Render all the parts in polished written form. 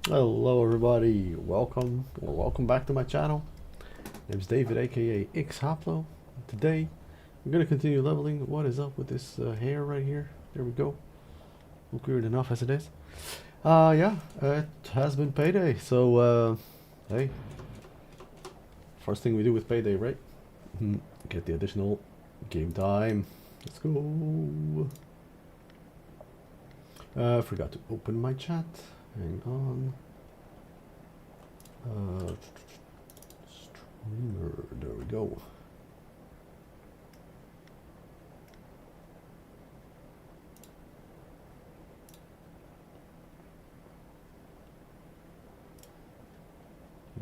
Hello everybody, welcome or welcome back to my channel. My name's David aka Xhoplo. Today we're gonna continue leveling. What is up with this hair right here? There we go. Look weird enough as it is. Yeah, it has been payday, so hey. First thing we do with payday, right? Get the additional game time. Let's go. Forgot to open my chat. Hang on. Streamer, there we go.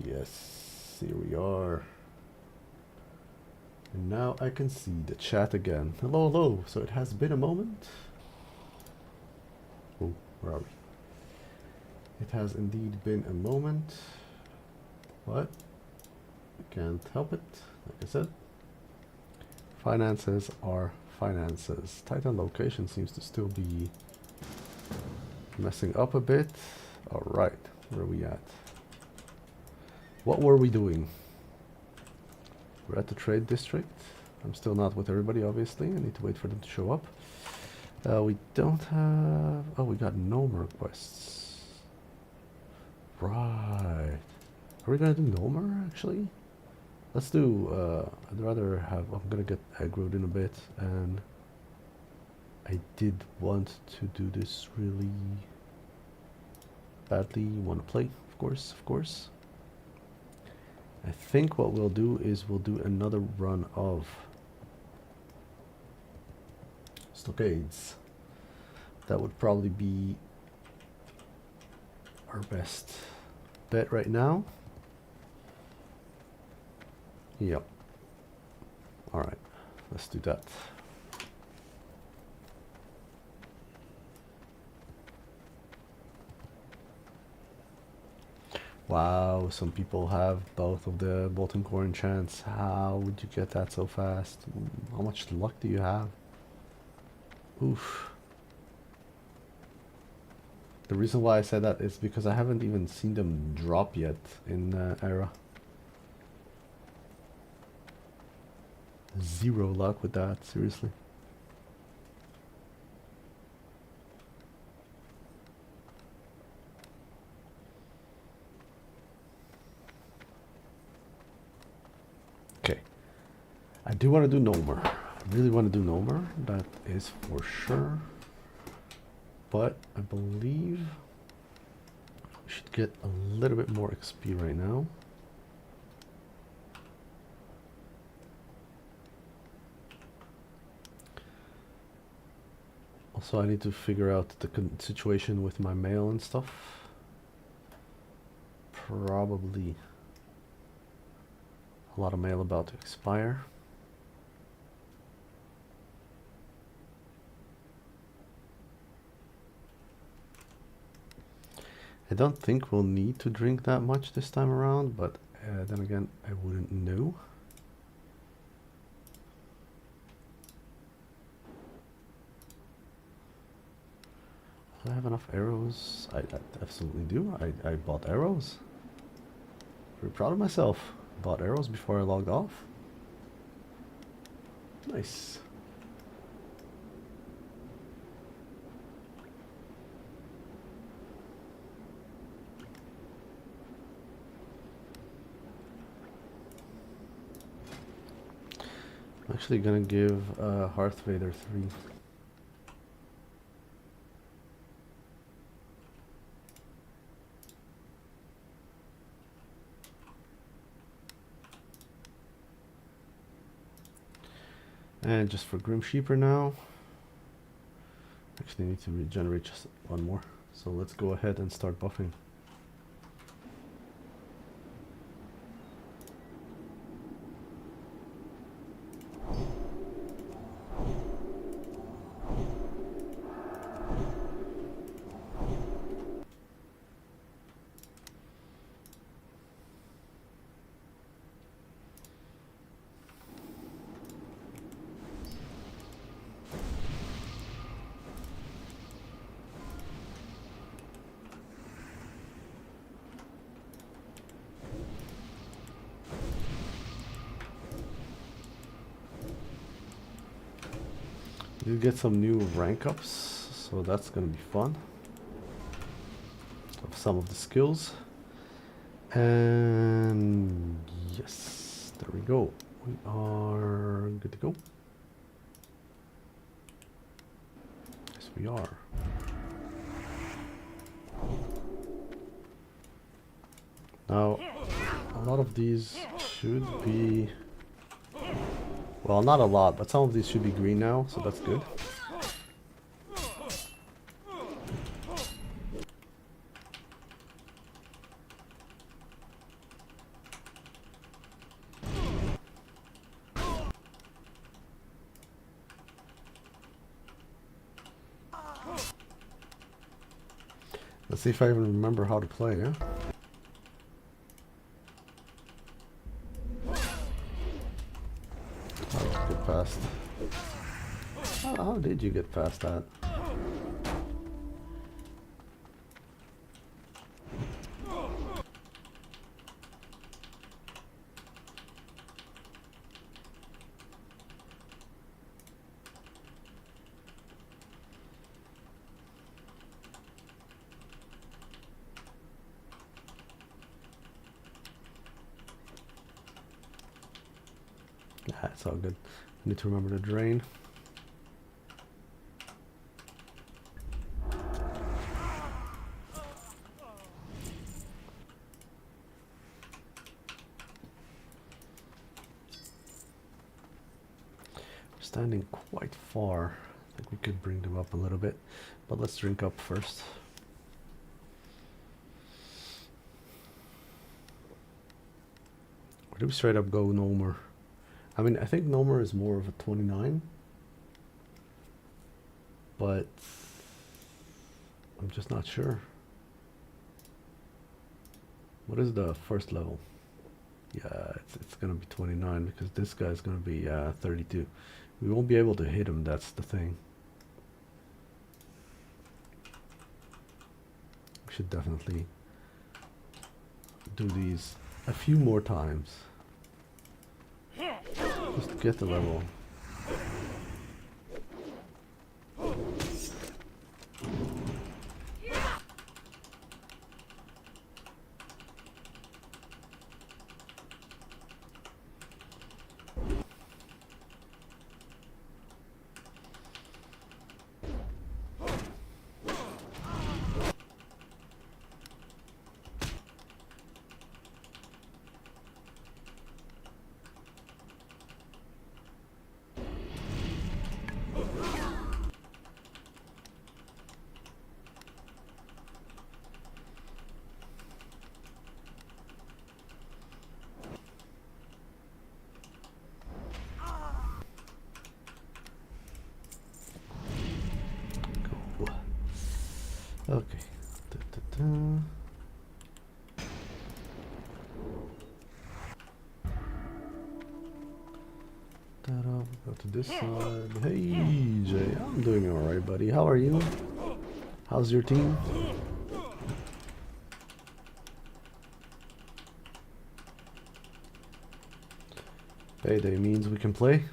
Yes, here we are. And now I can see the chat again. Hello, hello. So it has been a moment. Oh, where are we? It has indeed been a moment. But I can't help it. Like I said, finances are finances. Titan location seems to still be messing up a bit. All right, where are we at? What were we doing? We're at the trade district. I'm still not with everybody, obviously. I need to wait for them to show up. We don't have... Oh, we got no requests. Right. Are we gonna do Nomer, actually? Let's do... I'd rather have... I'm gonna get aggroed in a bit, and... I did want to do this really... badly. Want to play, of course, of course. I think what we'll do is we'll do another run of... stockades. That would probably be... our best bet right now. Yep. Alright, let's do that. Wow, some people have both of the Molten Core enchants. How would you get that so fast? How much luck do you have? Oof. The reason why I said that is because I haven't even seen them drop yet in Era. Zero luck with that, seriously. Okay. I do want to do Nomer. I really want to do Nomer, that is for sure. But I believe we should get a little bit more XP right now. Also, I need to figure out the situation with my mail and stuff. Probably a lot of mail about to expire. I don't think we'll need to drink that much this time around, but then again, I wouldn't know. Do I have enough arrows? I absolutely do. I bought arrows. Very proud of myself. Bought arrows before I logged off. Nice. I'm actually gonna give Hearth Vader 3. And just for Grim Sheeper now. Actually need to regenerate just one more. So let's go ahead and start buffing. You get some new rank ups, so that's gonna be fun. Of some of the skills. And yes, there we go. We are good to go. Yes, we are. Now, a lot of these should be, well, not a lot, but some of these should be green now, so that's good. Let's see if I even remember how to play, yeah? Oh, get past. How did you get past that? Yeah, it's all good. Need to remember to drain. We're standing quite far. I think we could bring them up a little bit, but let's drink up first. Or do we straight up go Nomer? I mean, I think Nomer is more of a 29, but I'm just not sure. What is the first level? Yeah, it's gonna be 29 because this guy's gonna be 32. We won't be able to hit him, that's the thing. We should definitely do these a few more times. Just to get the level. Okay. Go to this side. Hey, Jay, I'm doing alright, buddy. How are you? How's your team? Payday means we can play.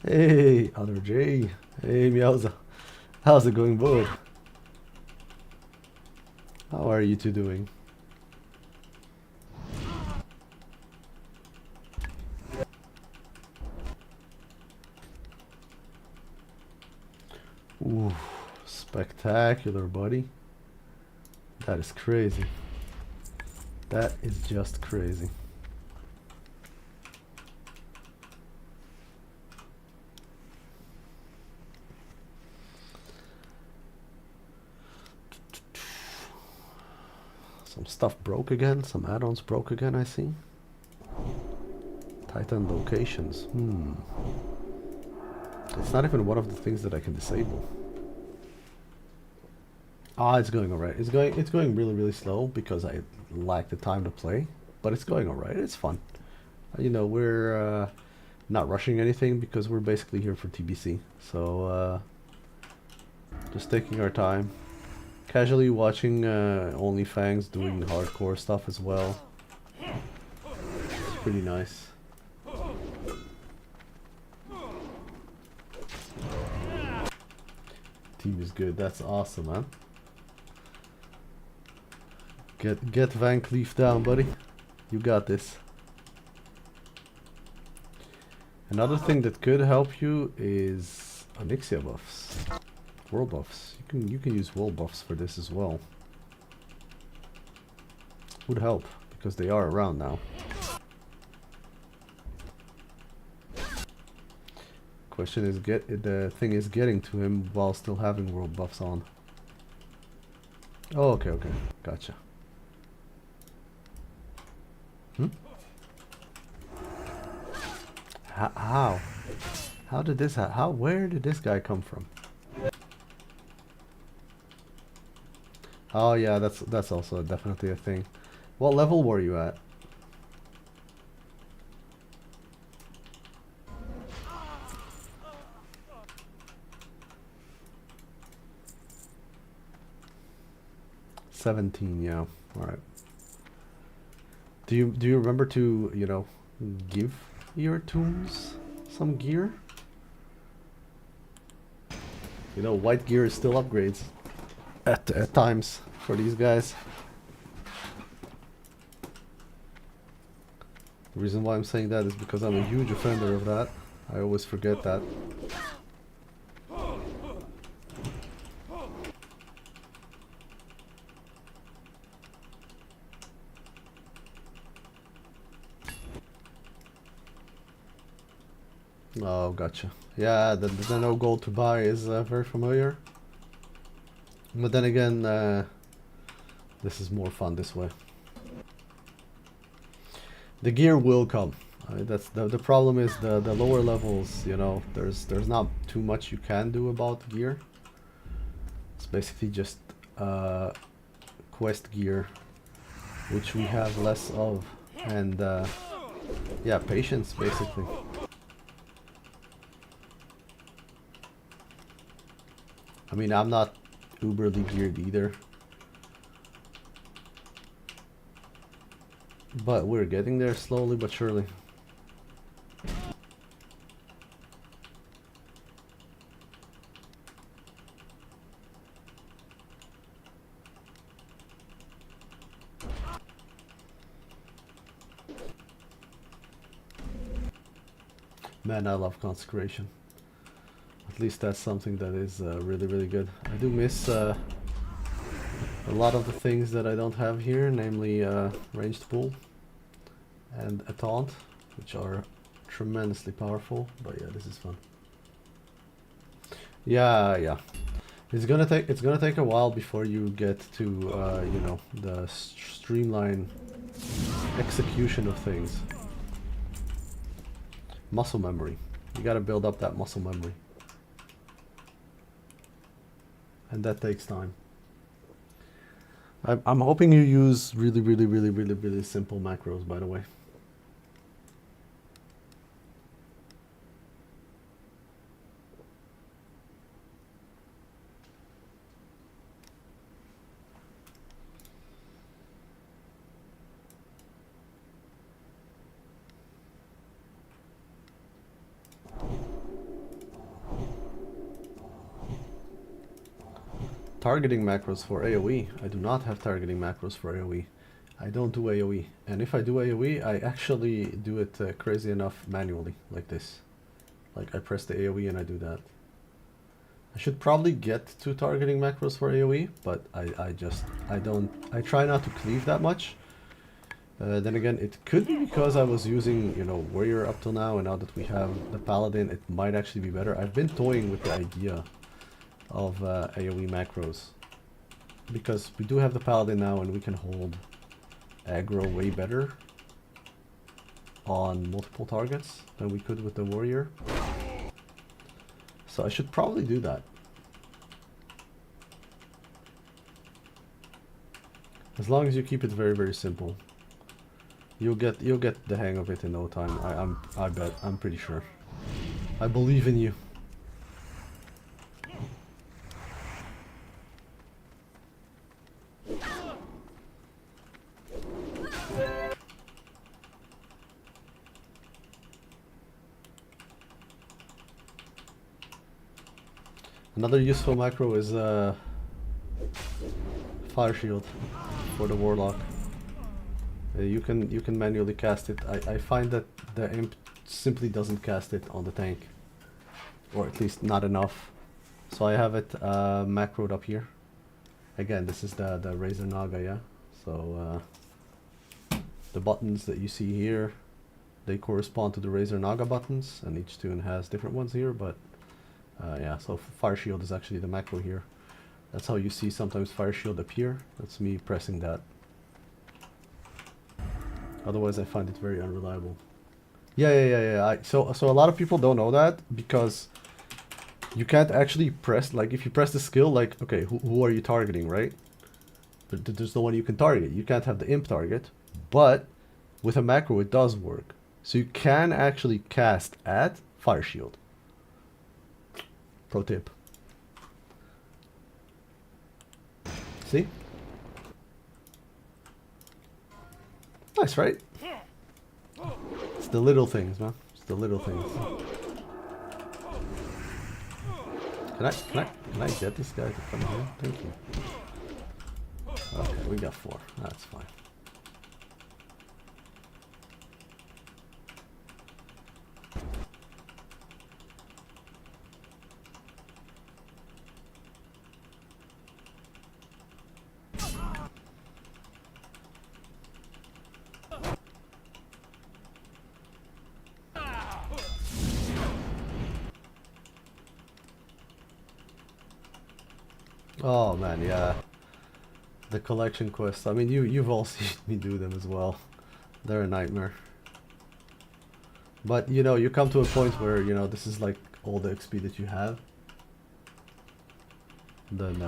Hey, other Jay. Hey, Meowza. How's it going, bud? How are you two doing? Ooh, spectacular, buddy. That is crazy. That is just crazy. Some stuff broke again, some add-ons broke again, I see. Titan locations. It's not even one of the things that I can disable. Ah, it's going alright. It's going really, really slow because I lack the time to play. But it's going alright. It's fun. You know, we're not rushing anything because we're basically here for TBC. So just taking our time, casually watching OnlyFans doing hardcore stuff as well. It's pretty nice. Team is good. That's awesome, man. Get Van Cleef down, buddy. You got this. Another thing that could help you is Onyxia buffs, world buffs. You can use world buffs for this as well. Would help because they are around now. Question is the thing is getting to him while still having world buffs on. Oh, okay, gotcha. How? How did this where did this guy come from? Oh yeah, that's also definitely a thing. What level were you at? $17, yeah. Alright. Do you remember to, you know, give your tombs some gear? You know, white gear is still upgrades at times for these guys. The reason why I'm saying that is because I'm a huge offender of that. I always forget that. Oh, gotcha. Yeah, the no gold to buy is very familiar. But then again, this is more fun this way. The gear will come. That's the problem is the lower levels. You know, there's not too much you can do about gear. It's basically just quest gear, which we have less of, and yeah, patience basically. I mean, I'm not uberly geared either, but we're getting there slowly but surely. Man, I love consecration. At least that's something that is really good. I do miss a lot of the things that I don't have here, namely ranged pull and a taunt, which are tremendously powerful. But yeah, this is fun. Yeah. It's gonna take a while before you get to you know, the streamline execution of things. Muscle memory. You gotta build up that muscle memory. And that takes time. I'm hoping you use really simple macros, by the way. Targeting macros for AoE. I do not have targeting macros for AoE. I don't do AoE. And if I do AoE, I actually do it crazy enough manually, like this. Like I press the AoE and I do that. I should probably get to targeting macros for AoE, but I try not to cleave that much. Then again, it could be because I was using, you know, warrior up till now, and now that we have the paladin, it might actually be better. I've been toying with the idea of AoE macros, because we do have the paladin now and we can hold aggro way better on multiple targets than we could with the warrior. So I should probably do that. As long as you keep it very simple, you'll get the hang of it in no time. I bet. I'm pretty sure. I believe in you. Another useful macro is fire shield for the warlock. You can manually cast it. I find that the imp simply doesn't cast it on the tank, or at least not enough. So I have it macroed up here. Again, this is the Razor Naga, yeah. So the buttons that you see here, they correspond to the Razor Naga buttons, and each tune has different ones here. But yeah, so fire shield is actually the macro here. That's how you see sometimes fire shield appear. That's me pressing that. Otherwise, I find it very unreliable. Yeah. So a lot of people don't know that, because you can't actually press, like, if you press the skill, like, okay, who are you targeting, right? But there's no one you can target. You can't have the imp target, but with a macro, it does work. So you can actually cast at fire shield. Pro tip. See? Nice, right? It's the little things, man. It's the little things. Can I get this guy to come here? Thank you. Okay, we got 4. That's fine. Oh man, yeah. The collection quests. I mean, you've all seen me do them as well. They're a nightmare. But you know, you come to a point where, you know, this is like all the XP that you have. Then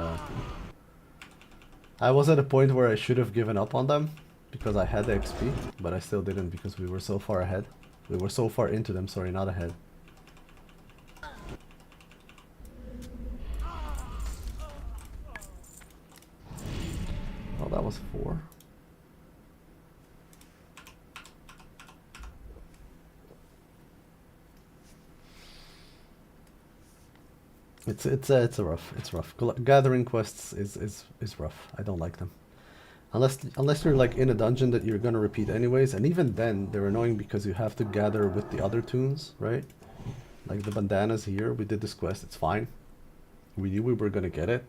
I was at a point where I should have given up on them because I had the XP, but I still didn't because we were so far ahead. We were so far into them, sorry, not ahead. Oh, that was 4. It's rough. Gathering quests is rough. I don't like them. Unless you're like in a dungeon that you're gonna repeat anyways, and even then they're annoying because you have to gather with the other tunes, right? Like the bandanas here, we did this quest, it's fine. We knew we were gonna get it,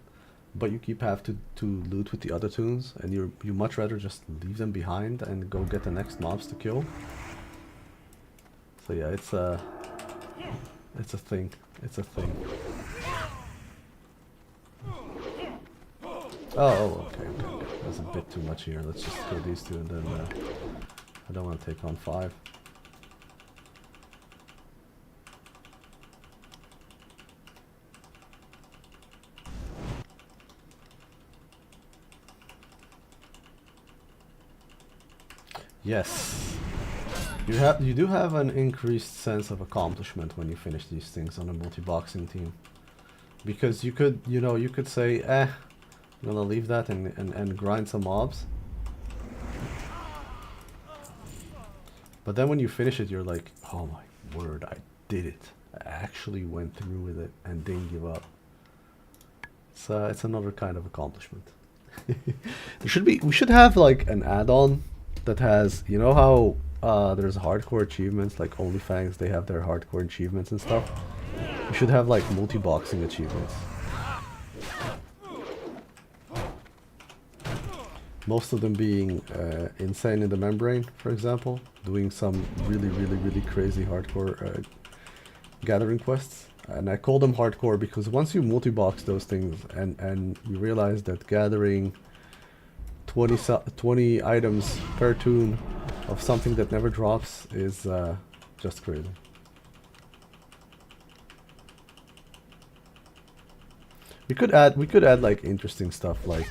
but you keep have to loot with the other tunes, and you much rather just leave them behind and go get the next mobs to kill. So yeah, it's a thing. It's a thing. Oh, okay. That's a bit too much here. Let's just kill these 2 and then I don't want to take on 5. Yes. You do have an increased sense of accomplishment when you finish these things on a multi-boxing team. Because you could, you know, you could say, I'm gonna leave that and grind some mobs. But then when you finish it, you're like, oh my word, I did it. I actually went through with it and didn't give up. It's another kind of accomplishment. We should have like an add-on that has, you know how there's hardcore achievements, like OnlyFans, they have their hardcore achievements and stuff. We should have like multi-boxing achievements. Most of them being insane in the membrane, for example, doing some really crazy hardcore gathering quests. And I call them hardcore because once you multi-box those things and you realize that gathering 20 items per tune of something that never drops is just crazy. We could add like interesting stuff like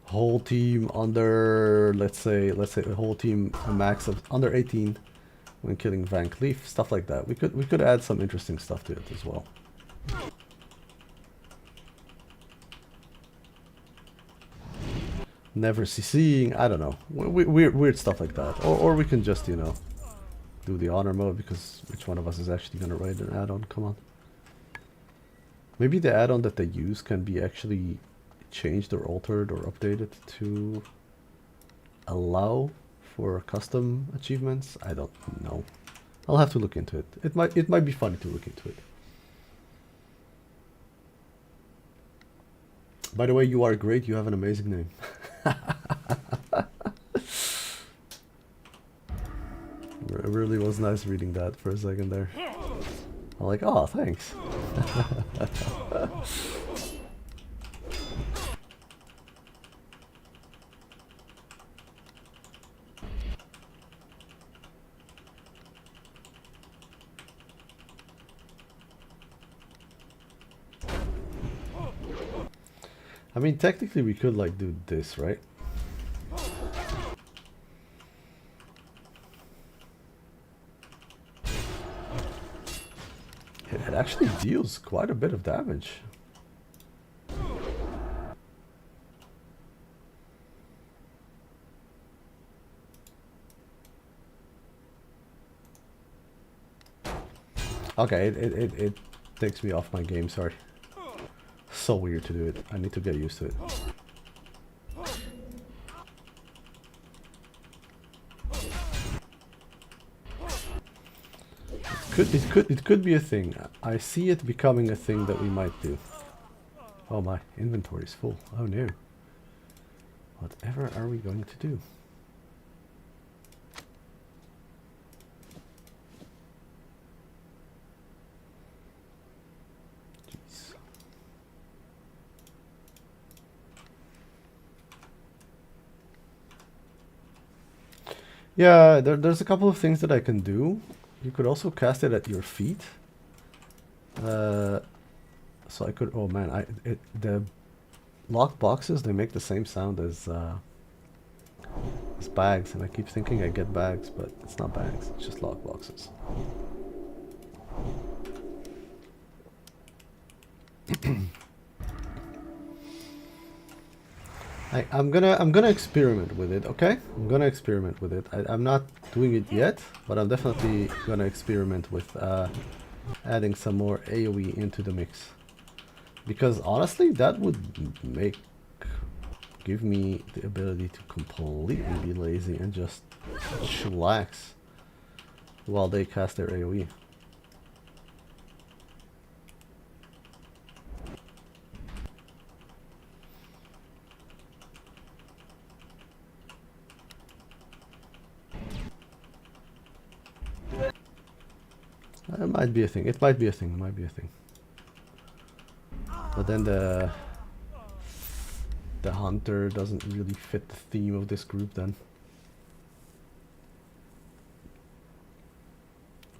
whole team under, let's say a whole team a max of under 18 when killing Van Cleef, stuff like that. We could add some interesting stuff to it as well. Never CCing, I don't know, weird stuff like that. Or we can just, you know, do the honor mode, because which one of us is actually gonna raid an add-on? Come on. Maybe the add-on that they use can be actually changed or altered or updated to allow for custom achievements. I don't know. I'll have to look into it. It might be funny to look into it. By the way, you are great. You have an amazing name. It really was nice reading that for a second there. I'm like, oh, thanks. I mean, technically we could like do this, right? It actually deals quite a bit of damage. Okay, it takes me off my game, sorry. So weird to do it. I need to get used to it. It could be a thing. I see it becoming a thing that we might do. Oh, my inventory is full. Oh no. Whatever are we going to do? Jeez. Yeah, there's a couple of things that I can do. You could also cast it at your feet. So I could. Oh man, the lock boxes, they make the same sound as bags, and I keep thinking I get bags, but it's not bags. It's just lock boxes. I'm gonna experiment with it, okay? I'm gonna experiment with it. I'm not doing it yet, but I'm definitely gonna experiment with adding some more AoE into the mix. Because honestly, that would give me the ability to completely be lazy and just chillax while they cast their AoE. It might be a thing. It might be a thing. It might be a thing. But then the hunter doesn't really fit the theme of this group then.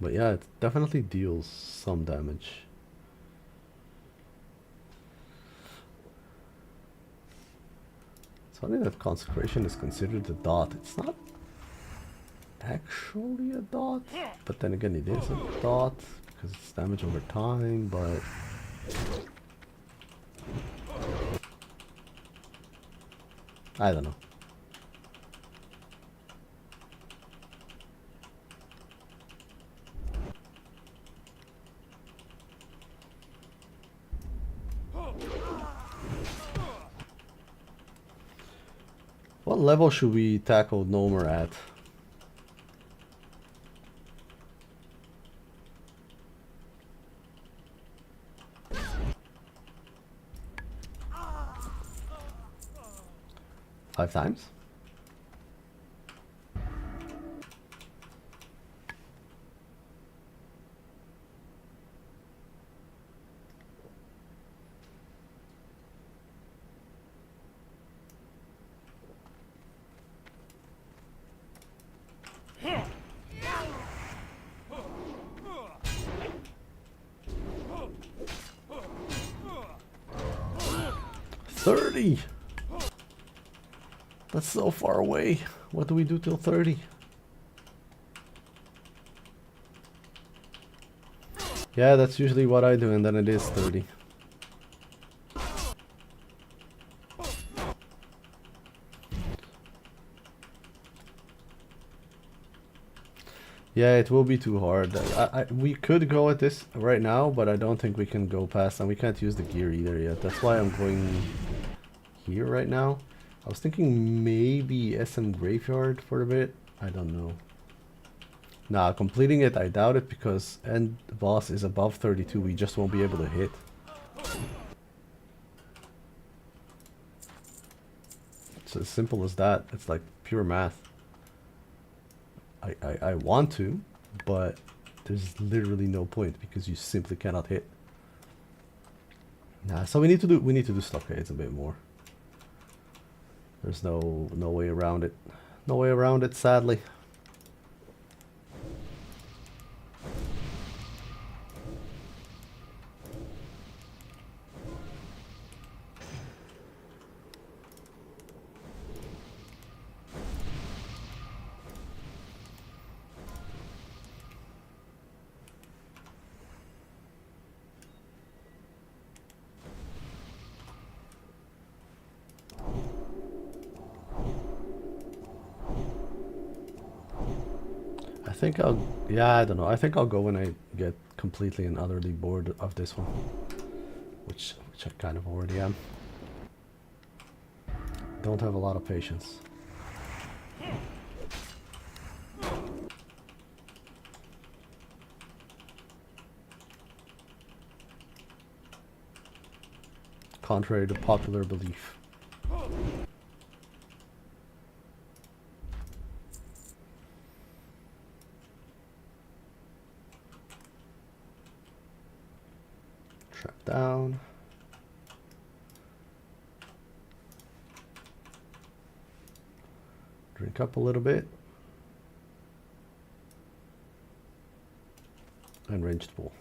But yeah, it definitely deals some damage. It's funny that consecration is considered a dot. It's not actually a dot, but then again it is a dot because it's damage over time, but I don't know. What level should we tackle Nomer at? Five times? That's so far away. What do we do till 30? Yeah, that's usually what I do, and then it is 30. Yeah, it will be too hard. We could go at this right now, but I don't think we can go past, and we can't use the gear either yet. That's why I'm going here right now. I was thinking maybe SM Graveyard for a bit. I don't know. Nah, completing it, I doubt it, because end boss is above 32. We just won't be able to hit. It's as simple as that. It's like pure math. I want to, but there's literally no point because you simply cannot hit. Nah, so we need to do stockades a bit more. There's no way around it. No way around it, sadly. I think yeah, I don't know. I think I'll go when I get completely and utterly bored of this one. Which I kind of already am. Don't have a lot of patience. Contrary to popular belief. Trap down. Drink up a little bit. And ranged pull.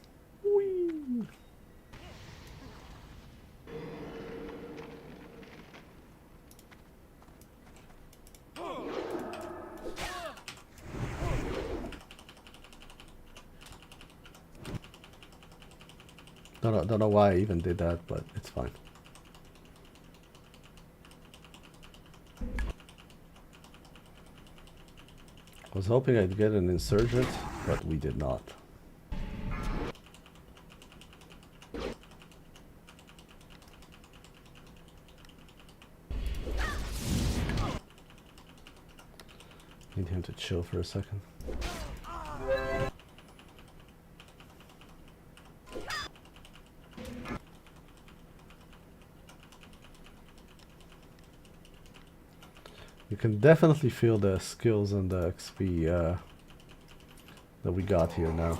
Whee! Don't know why I even did that, but it's fine. I was hoping I'd get an insurgent, but we did not. Need him to chill for a second. You can definitely feel the skills and the XP that we got here now.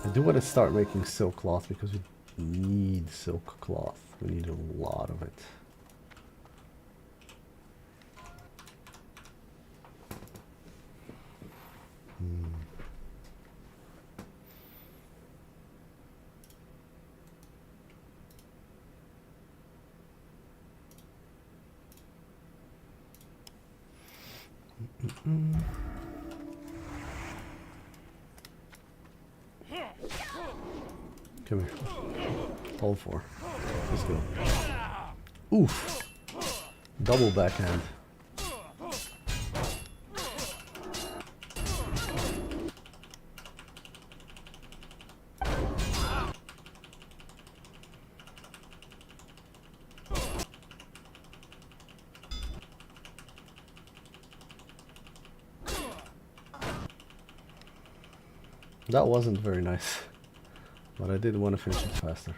I do want to start making silk cloth because we need silk cloth. We need a lot of it. Come here. Hold for. Let's go. Oof. Double backhand. That wasn't very nice, but I did want to finish it faster.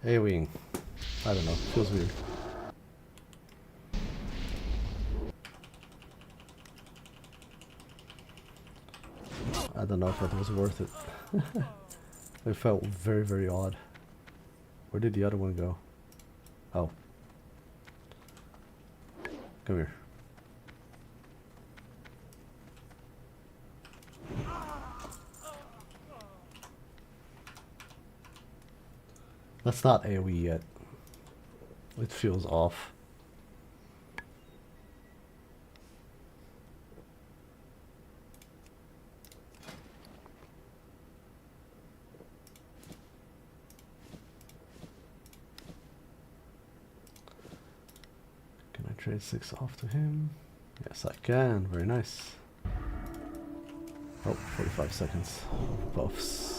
Hey, wing. I don't know. Feels weird. I don't know if that was worth it. It felt very, very odd. Where did the other one go? Oh. Come here. That's not AoE yet. It feels off. Can I trade 6 off to him? Yes, I can. Very nice. Oh, 45 seconds. Buffs.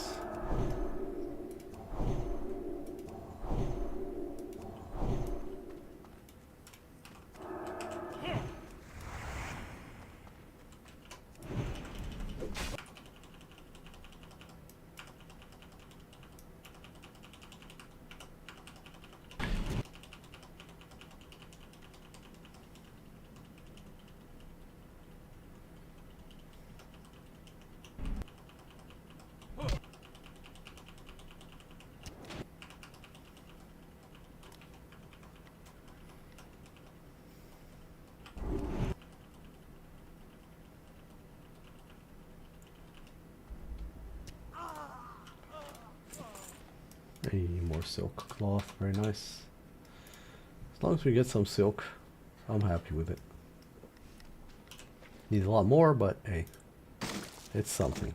Hey, more silk cloth, very nice. As long as we get some silk, I'm happy with it. Need a lot more, but hey, it's something.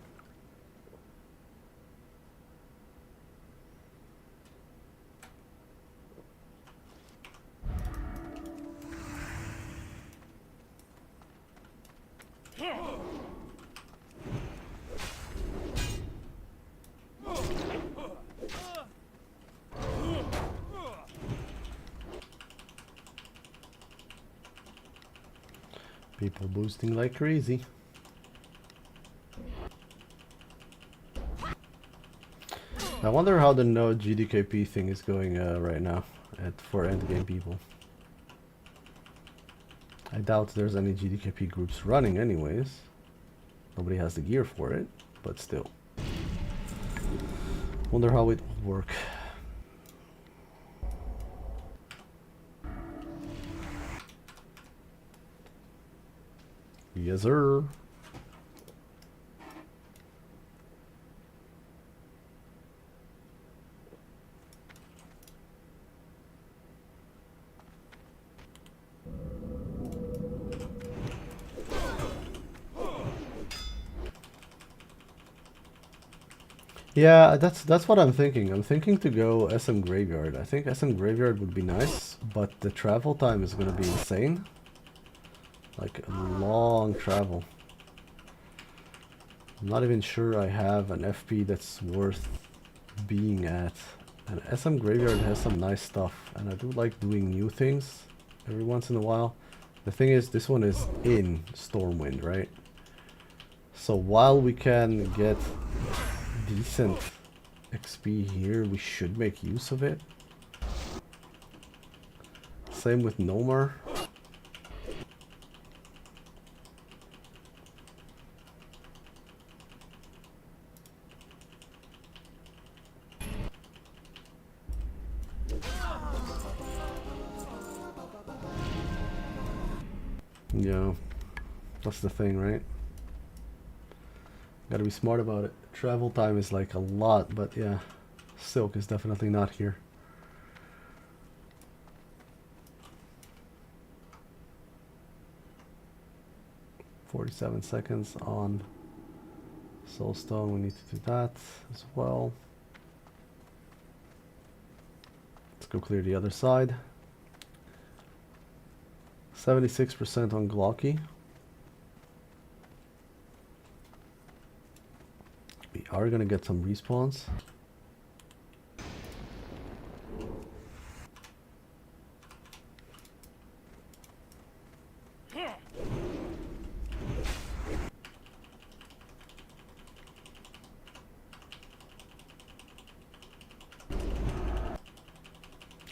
People boosting like crazy. I wonder how the no GDKP thing is going right now for endgame people. I doubt there's any GDKP groups running anyways. Nobody has the gear for it, but still. Wonder how it will work. Yes, sir. Yeah, that's what I'm thinking. I'm thinking to go SM Graveyard. I think SM Graveyard would be nice, but the travel time is gonna be insane. Like a long travel. I'm not even sure I have an FP that's worth being at. And SM Graveyard has some nice stuff, and I do like doing new things every once in a while. The thing is, this one is in Stormwind, right? So while we can get decent XP here, we should make use of it. Same with Nomar. Yeah, that's the thing, right? Gotta be smart about it. Travel time is like a lot, but yeah, silk is definitely not here. $47 seconds on Soulstone. We need to do that as well. Let's go clear the other side. 76% on Glocky. We are gonna get some respawns.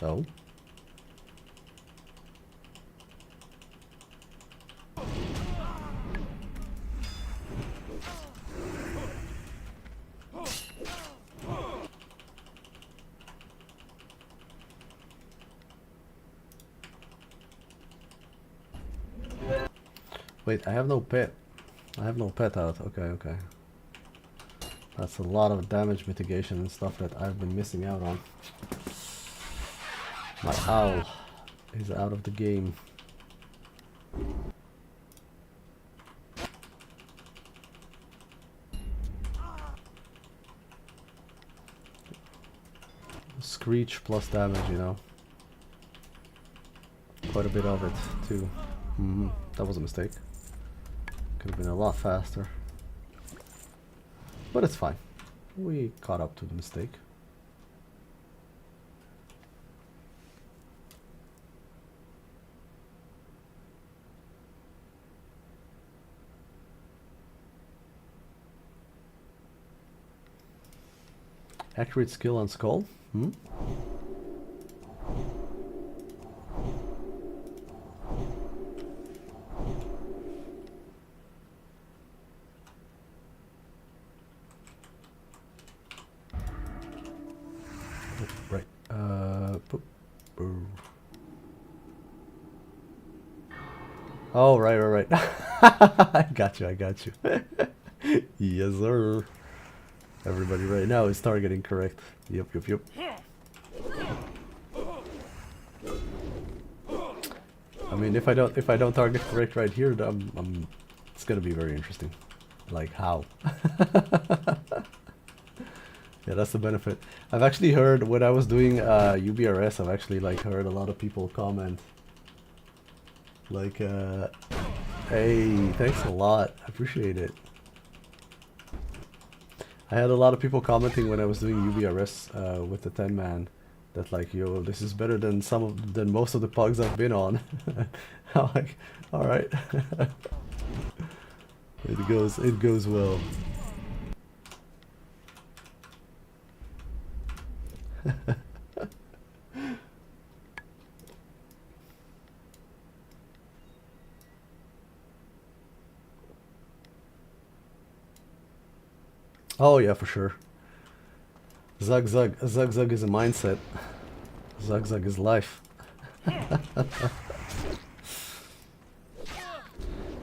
Oh. Wait, I have no pet. I have no pet out. Okay, okay. That's a lot of damage mitigation and stuff that I've been missing out on. My owl is out of the game. Screech plus damage, you know. Quite a bit of it too. That was a mistake. Could have been a lot faster. But it's fine. We caught up to the mistake. Accurate skill on skull? Right. Oh, right. I got you. Yes, sir. Everybody right now is targeting correct. Yep. I mean, if I don't target correct right here, it's gonna be very interesting. Like how? Yeah, that's the benefit. I've actually heard when I was doing UBRS, I've actually like heard a lot of people comment like, hey, thanks a lot, I appreciate it. I had a lot of people commenting when I was doing UBRS with the 10-man that like, yo, this is better than than most of the pugs I've been on. I'm like, all right. It goes well. Oh yeah, for sure. Zug is a mindset. Zug is life.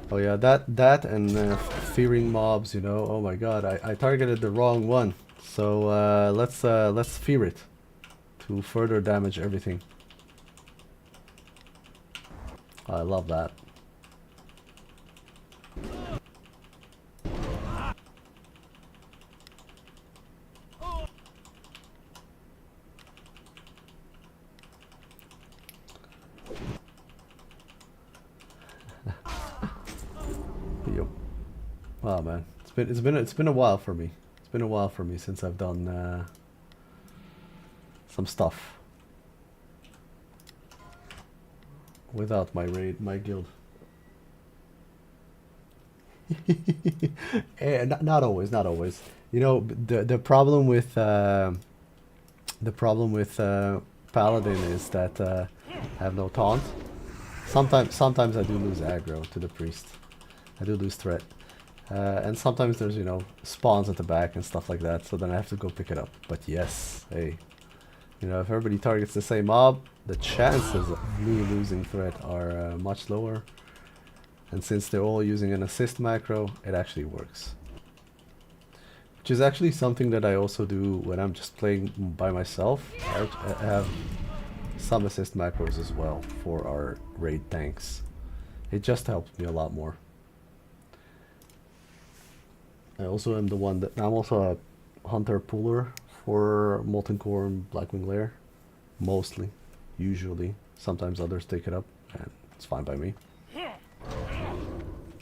Oh yeah, that and fearing mobs, you know. Oh my god, I targeted the wrong one. So let's fear it to further damage everything. I love that. Yep. Oh man, it's been a while for me. It's been a while for me since I've done some stuff without my guild. Not always. You know, the problem with paladin is that I have no taunt. Sometimes I do lose aggro to the priest. I do lose threat. And sometimes there's, you know, spawns at the back and stuff like that, so then I have to go pick it up. But yes, hey, you know, if everybody targets the same mob, the chances of me losing threat are much lower. And since they're all using an assist macro, it actually works. Which is actually something that I also do when I'm just playing by myself. I have some assist macros as well for our raid tanks. It just helps me a lot more. I also am the one that I'm also a hunter puller for Molten Core and Blackwing Lair, mostly, usually. Sometimes others take it up, and it's fine by me.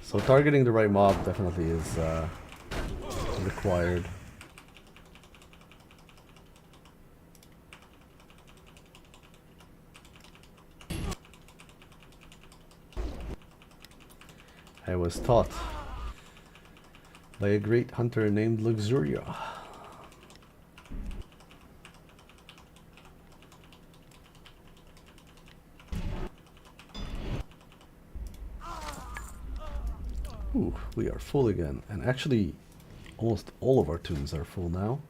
So targeting the right mob definitely is required. I was taught by a great hunter named Luxuria. Ooh, we are full again, and actually almost all of our tombs are full now.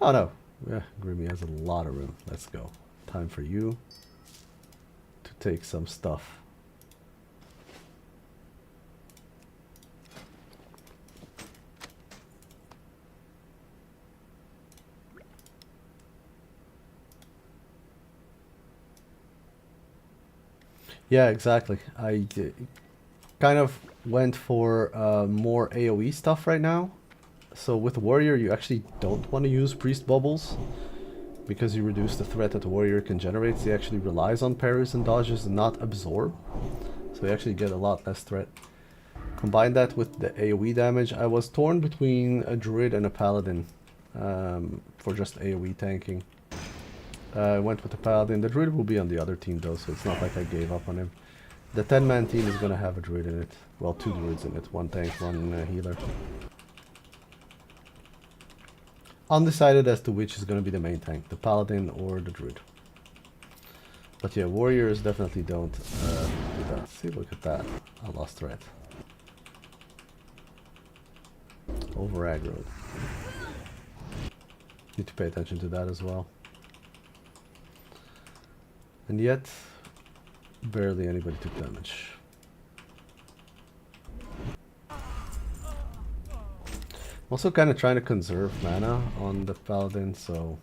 Oh no, yeah, Grimmy has a lot of room. Let's go. Time for you to take some stuff. Yeah, exactly. I kind of went for more AoE stuff right now. So with Warrior, you actually don't want to use Priest Bubbles because you reduce the threat that the Warrior can generate. So he actually relies on parries and dodges and not absorb. So you actually get a lot less threat. Combine that with the AoE damage. I was torn between a Druid and a Paladin for just AoE tanking. I went with the Paladin. The Druid will be on the other team though, so it's not like I gave up on him. The 10-man team is going to have a Druid in it. Well, 2 Druids in it. 1 tank, 1 healer. Undecided as to which is going to be the main tank, the Paladin or the Druid. But yeah, Warriors definitely don't do that. See, look at that. I lost threat. Over aggroed. Need to pay attention to that as well. And yet, barely anybody took damage. I'm also kind of trying to conserve mana on the Paladin, so...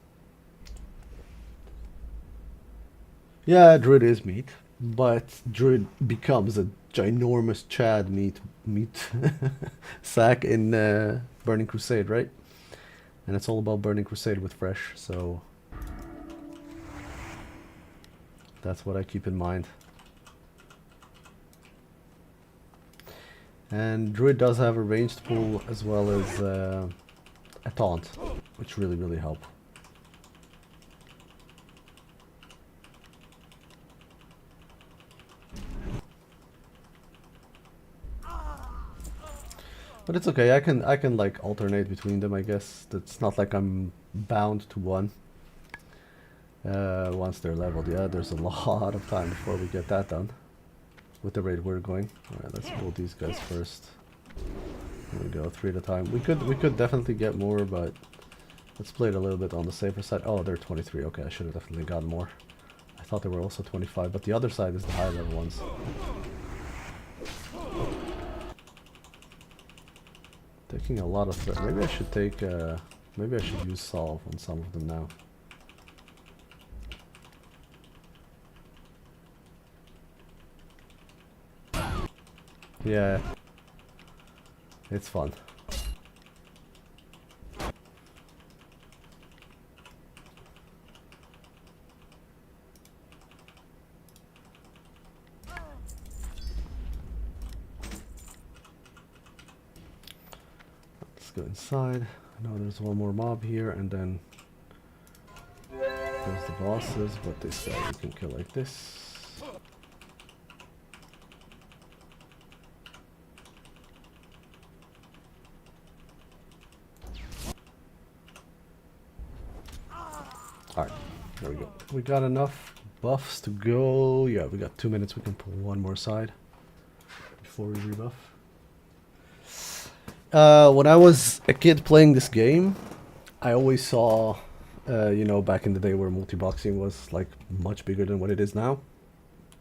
Yeah, Druid is meat, but Druid becomes a ginormous Chad meat sack in Burning Crusade, right? And it's all about Burning Crusade with Fresh, so... That's what I keep in mind. And Druid does have a ranged pull as well as a taunt, which really help. But it's okay, I can like alternate between them, I guess. It's not like I'm bound to one. Once they're leveled, yeah, there's a lot of time before we get that done. With the rate we're going. Alright, let's pull these guys first. There we go, 3 at a time. We could definitely get more, but let's play it a little bit on the safer side. Oh, they're 23. Okay, I should have definitely gotten more. I thought they were also 25, but the other side is the high level ones. Taking a lot of threat. Maybe I should take maybe I should use solve on some of them now. Yeah, it's fun. Let's go inside. I know there's one more mob here, and then there's the bosses, but this guy we can kill like this. Alright, there we go. We got enough buffs to go. Yeah, we got 2 minutes. We can pull one more side before we rebuff. When I was a kid playing this game, I always saw, you know, back in the day where multiboxing was like much bigger than what it is now.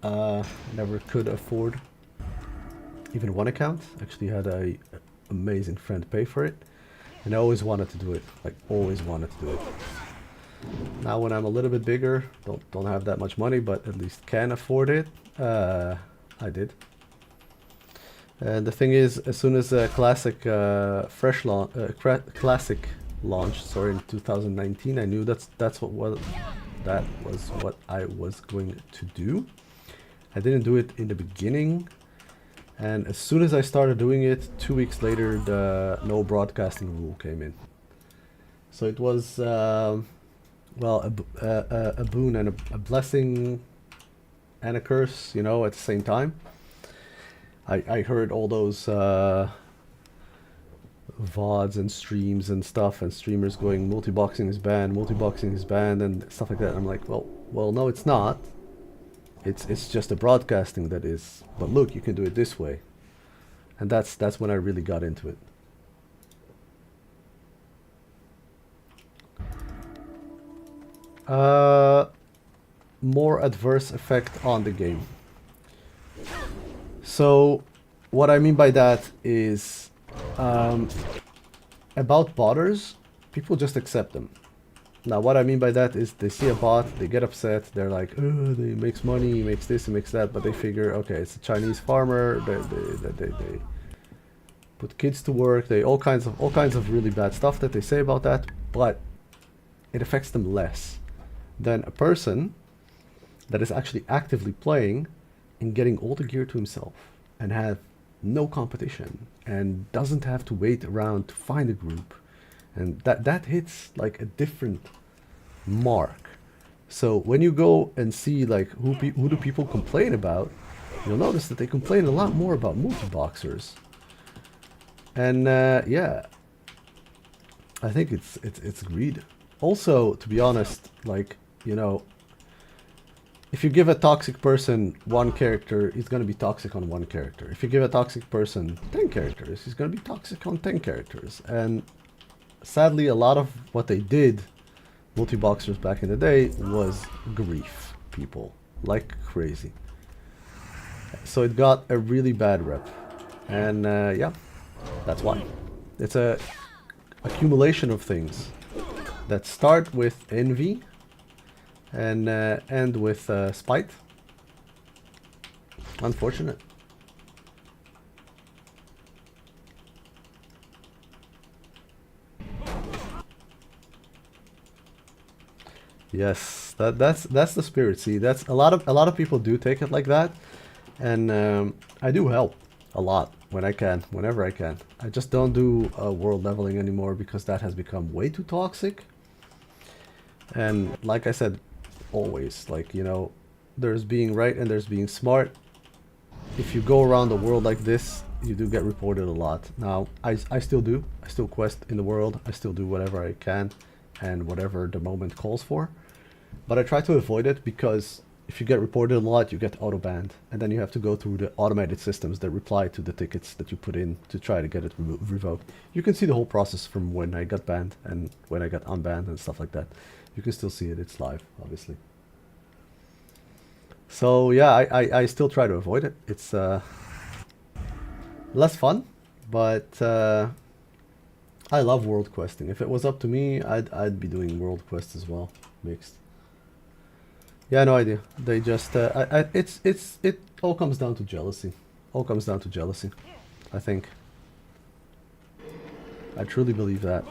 Never could afford even one account. Actually had a amazing friend pay for it, and I always wanted to do it. Like always wanted to do it. Now when I'm a little bit bigger, don't have that much money, but at least can afford it, I did. And the thing is, as soon as Classic Classic launched, sorry, in 2019, I knew that was what I was going to do. I didn't do it in the beginning, and as soon as I started doing it, 2 weeks later, the no broadcasting rule came in. So it was. Well, a boon and a blessing and a curse, you know, at the same time. I heard all those VODs and streams and stuff, and streamers going, multiboxing is banned, and stuff like that. I'm like, well, no, it's not. It's just the broadcasting that is. But look, you can do it this way, and that's when I really got into it. More adverse effect on the game. So what I mean by that is about botters, people just accept them. Now, what I mean by that is they see a bot, they get upset, they're like, oh, he makes money, he makes this, he makes that, but they figure, okay, it's a Chinese farmer, they put kids to work, they all kinds of really bad stuff that they say about that, but it affects them less than a person that is actually actively playing and getting all the gear to himself and have no competition and doesn't have to wait around to find a group. And that hits like a different mark. So when you go and see like who do people complain about, you'll notice that they complain a lot more about multi-boxers. And yeah, I think it's greed. Also, to be honest, like, you know, if you give a toxic person one character, he's going to be toxic on one character. If you give a toxic person 10 characters, he's going to be toxic on 10 characters. And sadly, a lot of what they did, multi-boxers back in the day, was grief people like crazy. So it got a really bad rep. And yeah, that's why. It's a accumulation of things that start with envy and end with spite. Unfortunate. Yes, that's the spirit. See, that's a lot of people do take it like that, and I do help a lot when I can, whenever I can. I just don't do world leveling anymore because that has become way too toxic. And like I said, always, like, you know, there's being right and there's being smart. If you go around the world like this, you do get reported a lot. Now, I still do. I still quest in the world. I still do whatever I can and whatever the moment calls for. But I try to avoid it because if you get reported a lot, you get auto-banned. And then you have to go through the automated systems that reply to the tickets that you put in to try to get it revoked. You can see the whole process from when I got banned and when I got unbanned and stuff like that. You can still see it. It's live, obviously. So yeah, I still try to avoid it. It's less fun, but I love world questing. If it was up to me, I'd be doing world quests as well, mixed. Yeah, no idea. They just it all comes down to jealousy. All comes down to jealousy, I think. I truly believe that.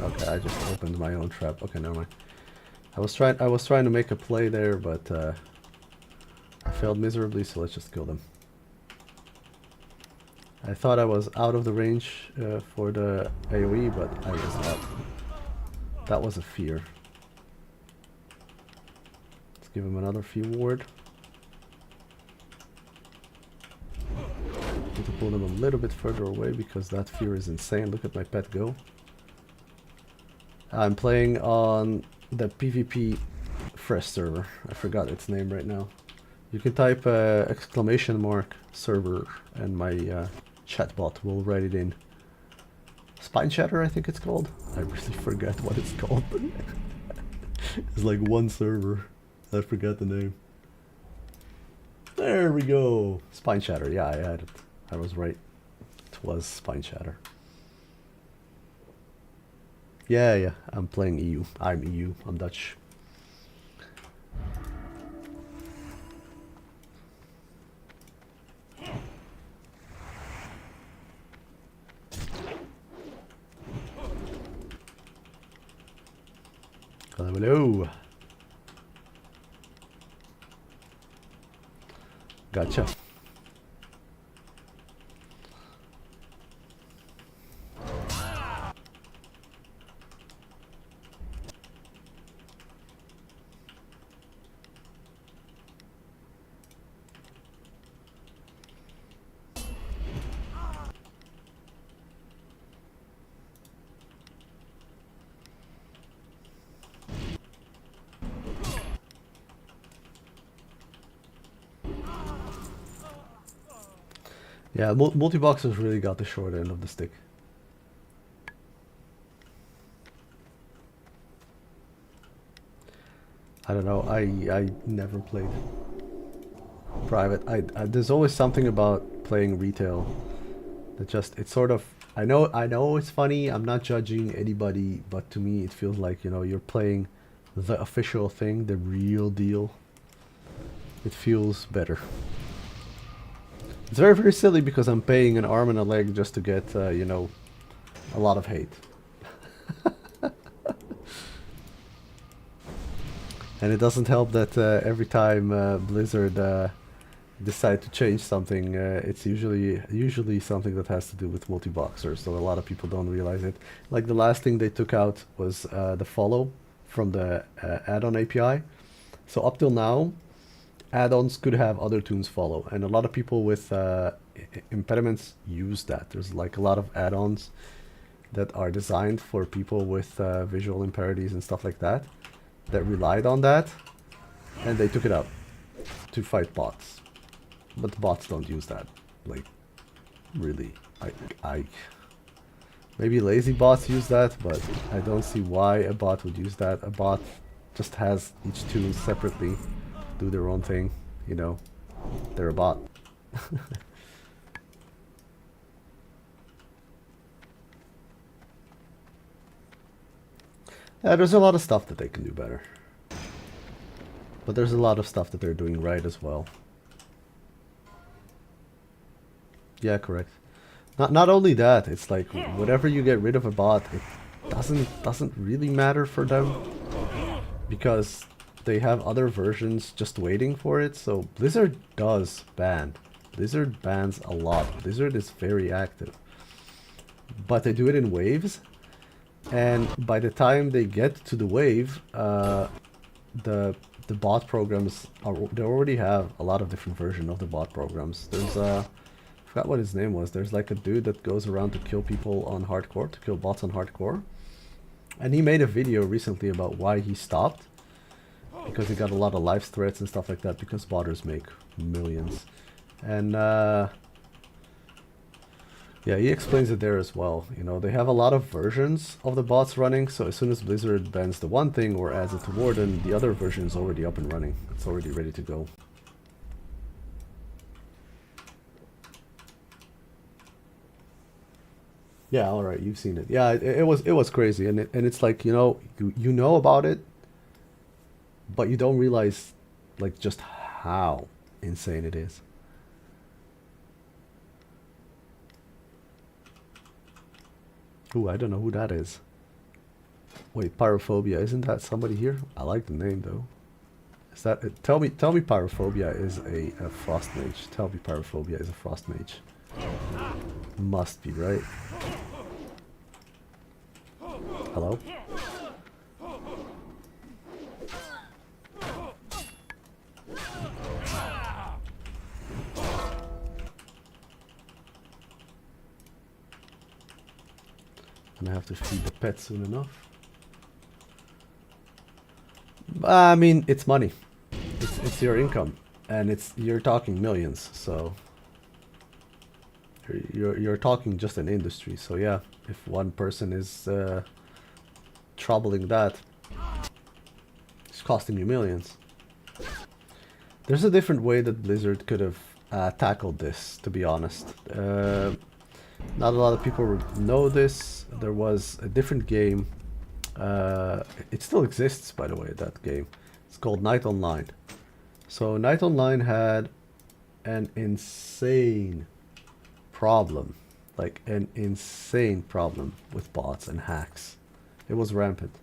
Okay, I just opened my own trap. Okay, never mind. I was trying to make a play there, but I failed miserably, so let's just kill them. I thought I was out of the range for the AoE, but I was not. That was a fear. Let's give him another fear ward. Need to pull them a little bit further away because that fear is insane. Look at my pet go. I'm playing on the PVP fresh server. I forgot its name right now. You can type !! server and my chatbot will write it in. Spineshatter, I think it's called. I really forgot what it's called. It's like one server. I forgot the name. There we go. Spineshatter, yeah, I had it. I was right. It was Spineshatter. Yeah, I'm playing EU. I'm EU. I'm Dutch. Hello. Gotcha. Yeah, multi-boxers really got the short end of the stick. I don't know, I never played private. There's always something about playing retail It's sort of, I know it's funny, I'm not judging anybody, but to me it feels like, you know, you're playing the official thing, the real deal. It feels better. It's very, very silly because I'm paying an arm and a leg just to get, you know, a lot of hate. And it doesn't help that every time Blizzard decide to change something, it's usually something that has to do with multi-boxers, so a lot of people don't realize it. Like the last thing they took out was the follow from the add-on API. So up till now, add-ons could have other tunes follow, and a lot of people with impediments use that. There's like a lot of add-ons that are designed for people with visual impairments and stuff like that relied on that, and they took it out to fight bots. But the bots don't use that. Like, really. I maybe lazy bots use that, but I don't see why a bot would use that. A bot just has each tune separately, do their own thing, you know. They're a bot. Yeah, there's a lot of stuff that they can do better. But there's a lot of stuff that they're doing right as well. Yeah, correct. Not only that, it's like whenever you get rid of a bot, it doesn't really matter for them because they have other versions just waiting for it. So Blizzard does ban. Blizzard bans a lot. Blizzard is very active. But they do it in waves. And by the time they get to the wave, the bot programs they already have a lot of different versions of the bot programs. There's I forgot what his name was. There's like a dude that goes around to kill people on hardcore, to kill bots on hardcore. And he made a video recently about why he stopped. Because he got a lot of life threats and stuff like that, because botters make millions. And yeah, he explains it there as well. You know, they have a lot of versions of the bots running, so as soon as Blizzard bans the one thing or adds it to Warden, the other version is already up and running. It's already ready to go. Yeah, all right, you've seen it. Yeah, it was crazy, and it's like, you know, you know about it, but you don't realize like just how insane it is. Ooh, I don't know who that is. Wait, Pyrophobia, isn't that somebody here? I like the name though. Is that it? Tell me Pyrophobia is a frost mage. Tell me Pyrophobia is a frost mage. Must be, right? Hello? Gonna have to feed the pet soon enough. I mean, it's money. It's your income, and you're talking millions. So you're talking just an industry. So yeah, if one person is troubling that, it's costing you millions. There's a different way that Blizzard could have tackled this, to be honest. Not a lot of people know this. There was a different game. It still exists, by the way, that game. It's called Night Online. So Night Online had an insane problem. Like an insane problem with bots and hacks. It was rampant.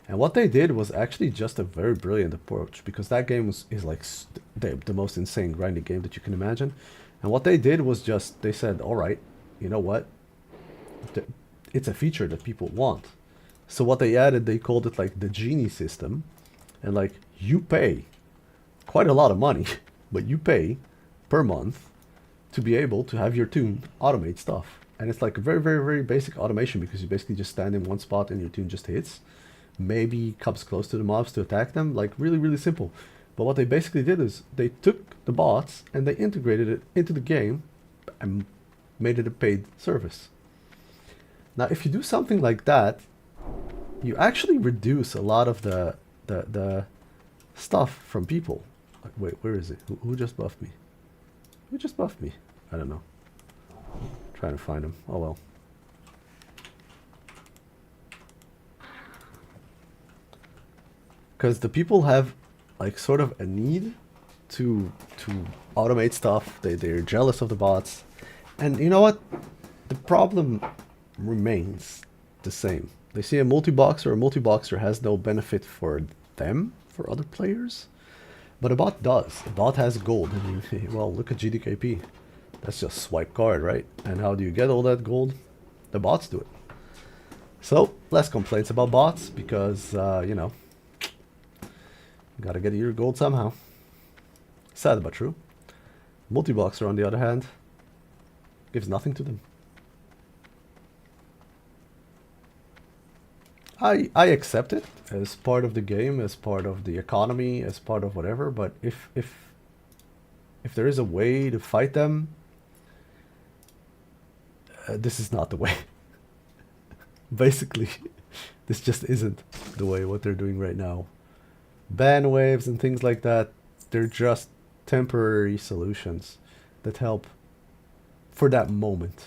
And what they did was actually just a very brilliant approach, because that game is like the most insane grinding game that you can imagine. And what they did was just, they said, all right, you know what? It's a feature that people want. So what they added, they called it like the genie system. And like, you pay quite a lot of money, but you pay per month to be able to have your tune automate stuff. And it's like a very, very, very basic automation, because you basically just stand in one spot and your tune just hits. Maybe comes close to the mobs to attack them. Like really, really simple. But what they basically did is they took the bots and they integrated it into the game and made it a paid service. Now, if you do something like that, you actually reduce a lot of the stuff from people. Like, wait, where is it? Who just buffed me? Who just buffed me? I don't know. Trying to find him. Oh well. Because the people have like sort of a need to automate stuff. They're jealous of the bots. And you know what? The problem remains the same. They see a multi-boxer has no benefit for them, for other players. But a bot does. A bot has gold. I mean, well, look at GDKP. That's just swipe card, right? And how do you get all that gold? The bots do it. So, less complaints about bots because, you know, gotta get your gold somehow. Sad but true. Multi-boxer, on the other hand, gives nothing to them. I accept it as part of the game, as part of the economy, as part of whatever, but if there is a way to fight them, this is not the way. Basically, this just isn't the way what they're doing right now. Ban waves and things like that, they're just temporary solutions that help for that moment.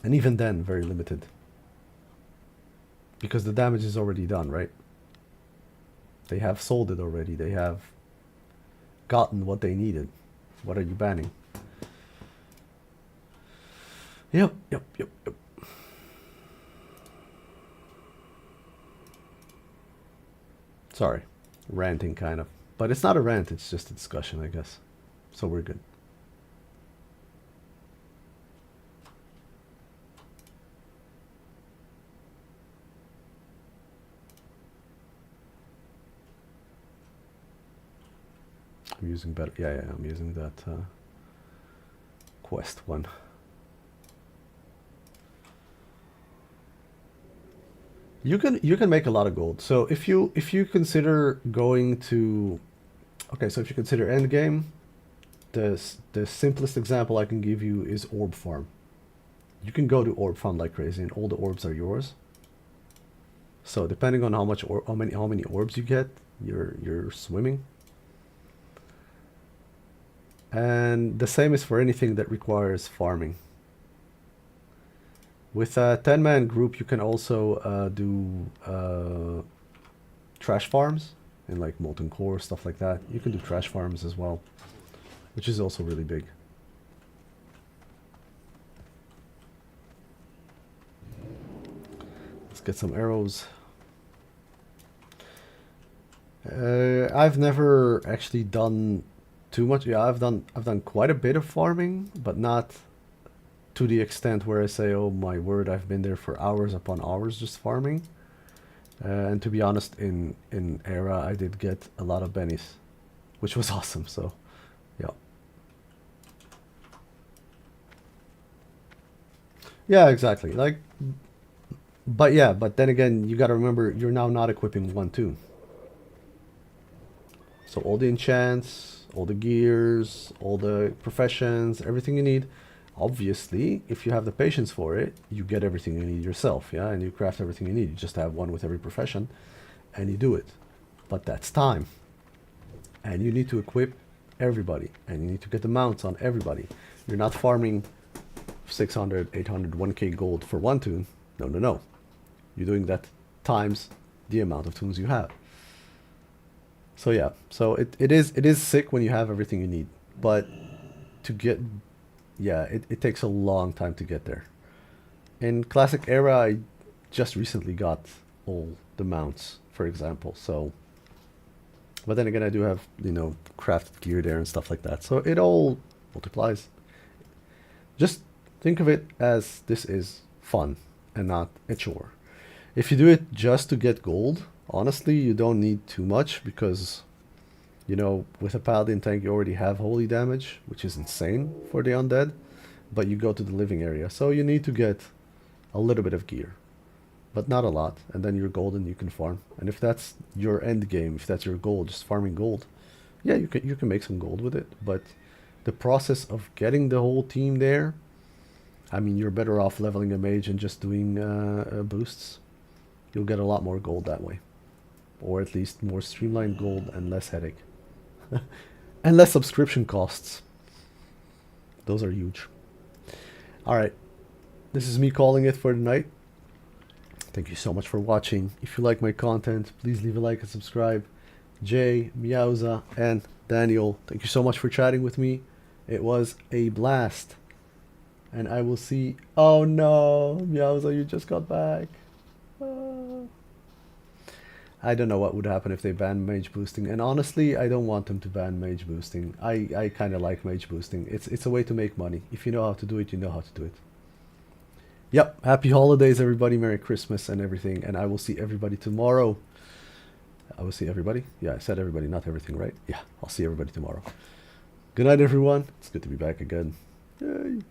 And even then, very limited. Because the damage is already done, right? They have sold it already. They have gotten what they needed. What are you banning? Yep. Sorry, ranting kind of. But it's not a rant, it's just a discussion, I guess. So we're good. I'm using better. Yeah, I'm using that quest one. You can make a lot of gold. So if you consider going to, okay, so if you consider end game, the simplest example I can give you is orb farm. You can go to orb farm like crazy, and all the orbs are yours. So depending on how many orbs you get, you're swimming. And the same is for anything that requires farming. With a 10-man group, you can also do trash farms in like molten core, stuff like that. You can do trash farms as well, which is also really big. Let's get some arrows. I've never actually done too much. Yeah, I've done quite a bit of farming, but not to the extent where I say, oh my word, I've been there for hours upon hours just farming. And to be honest, in Era, I did get a lot of bennies, which was awesome. So, yeah. Yeah, exactly. Like, but yeah, but then again, you got to remember, you're now not equipping 1-2. So all the enchants, all the gears, all the professions, everything you need. Obviously, if you have the patience for it, you get everything you need yourself, yeah? And you craft everything you need. You just have one with every profession, and you do it. But that's time. And you need to equip everybody, and you need to get the mounts on everybody. You're not farming 600, 800, 1k gold for one toon. No. You're doing that times the amount of toons you have. So yeah, so it is sick when you have everything you need, but to get, yeah, it takes a long time to get there. In Classic Era, I just recently got all the mounts, for example, so, but then again, I do have, you know, crafted gear there and stuff like that, so it all multiplies. Just think of it as this is fun and not a chore. If you do it just to get gold, honestly, you don't need too much because, you know, with a paladin tank you already have holy damage, which is insane for the undead, but you go to the living area, so you need to get a little bit of gear, but not a lot, and then you're golden, you can farm. And if that's your end game, if that's your goal, just farming gold, yeah, you can make some gold with it, but the process of getting the whole team there, I mean, you're better off leveling a mage and just doing boosts. You'll get a lot more gold that way. Or at least more streamlined gold and less headache. And less subscription costs. Those are huge. Alright, this is me calling it for the night. Thank you so much for watching. If you like my content, please leave a like and subscribe. Jay, Meowza, and Daniel, thank you so much for chatting with me. It was a blast. And I will see... Oh no, Meowza, you just got back. I don't know what would happen if they ban mage boosting, and honestly, I don't want them to ban mage boosting. I kind of like mage boosting. It's a way to make money. If you know how to do it, you know how to do it. Yep, happy holidays, everybody. Merry Christmas and everything, and I will see everybody tomorrow. I will see everybody. Yeah, I said everybody, not everything, right? Yeah, I'll see everybody tomorrow. Good night, everyone. It's good to be back again. Yay.